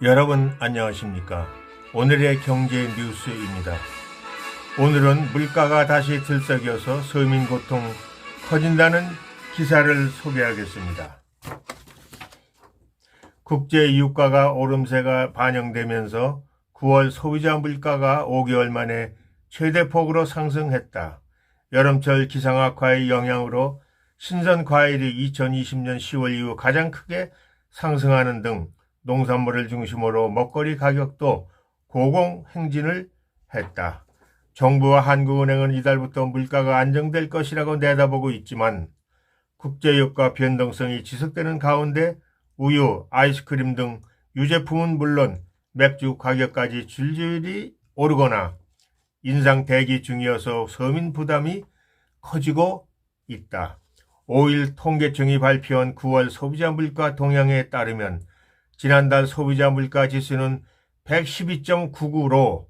여러분 안녕하십니까? 오늘의 경제 뉴스입니다. 오늘은 물가가 다시 들썩여서 서민 고통 커진다는 기사를 소개하겠습니다. 국제 유가가 오름세가 반영되면서 9월 소비자 물가가 5개월 만에 최대폭으로 상승했다. 여름철 기상악화의 영향으로 신선 과일이 2020년 10월 이후 가장 크게 상승하는 등 농산물을 중심으로 먹거리 가격도 고공행진을 했다. 정부와 한국은행은 이달부터 물가가 안정될 것이라고 내다보고 있지만 국제유가 변동성이 지속되는 가운데 우유, 아이스크림 등 유제품은 물론 맥주 가격까지 줄줄이 오르거나 인상 대기 중이어서 서민 부담이 커지고 있다. 5일 통계청이 발표한 9월 소비자 물가 동향에 따르면 지난달 소비자 물가 지수는 112.99로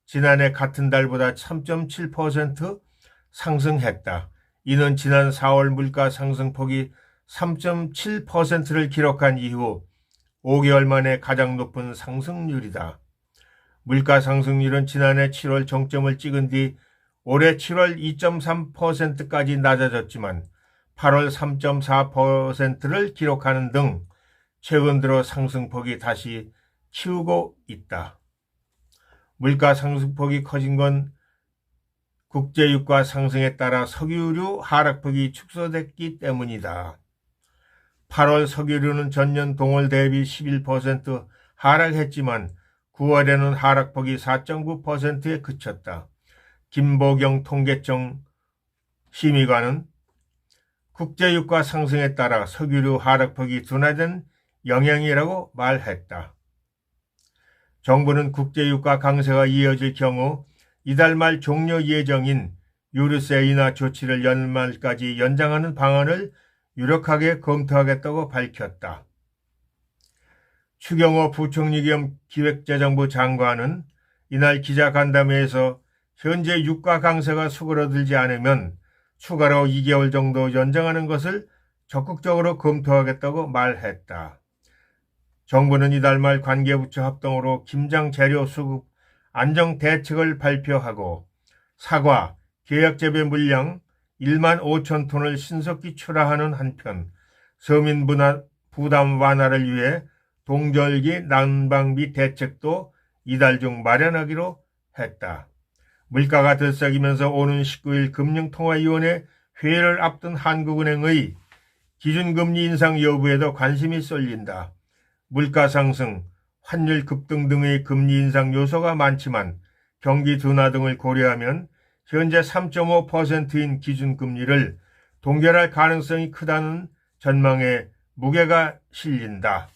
지난해 같은 달보다 3.7% 상승했다. 이는 지난 4월 물가 상승폭이 3.7%를 기록한 이후 5개월 만에 가장 높은 상승률이다. 물가 상승률은 지난해 7월 정점을 찍은 뒤 올해 7월 2.3%까지 낮아졌지만 8월 3.4%를 기록하는 등 최근 들어 상승폭이 다시 치우고 있다. 물가 상승폭이 커진 건 국제유가 상승에 따라 석유류 하락폭이 축소됐기 때문이다. 8월 석유류는 전년 동월 대비 11% 하락했지만 9월에는 하락폭이 4.9%에 그쳤다. 김보경 통계청 심의관은 국제유가 상승에 따라 석유류 하락폭이 둔화된 영향이라고 말했다. 정부는 국제유가 강세가 이어질 경우 이달 말 종료 예정인 유류세 인하 조치를 연말까지 연장하는 방안을 유력하게 검토하겠다고 밝혔다. 추경호 부총리 겸 기획재정부 장관은 이날 기자간담회에서 현재 유가 강세가 수그러들지 않으면 추가로 2개월 정도 연장하는 것을 적극적으로 검토하겠다고 말했다. 정부는 이달 말 관계부처 합동으로 김장 재료 수급 안정 대책을 발표하고 사과, 계약재배 물량 1만 5천 톤을 신속히 출하하는 한편 서민 부담 완화를 위해 동절기 난방비 대책도 이달 중 마련하기로 했다. 물가가 들썩이면서 오는 19일 금융통화위원회 회의를 앞둔 한국은행의 기준금리 인상 여부에도 관심이 쏠린다. 물가 상승, 환율 급등 등의 금리 인상 요소가 많지만 경기 둔화 등을 고려하면 현재 3.5%인 기준금리를 동결할 가능성이 크다는 전망에 무게가 실린다.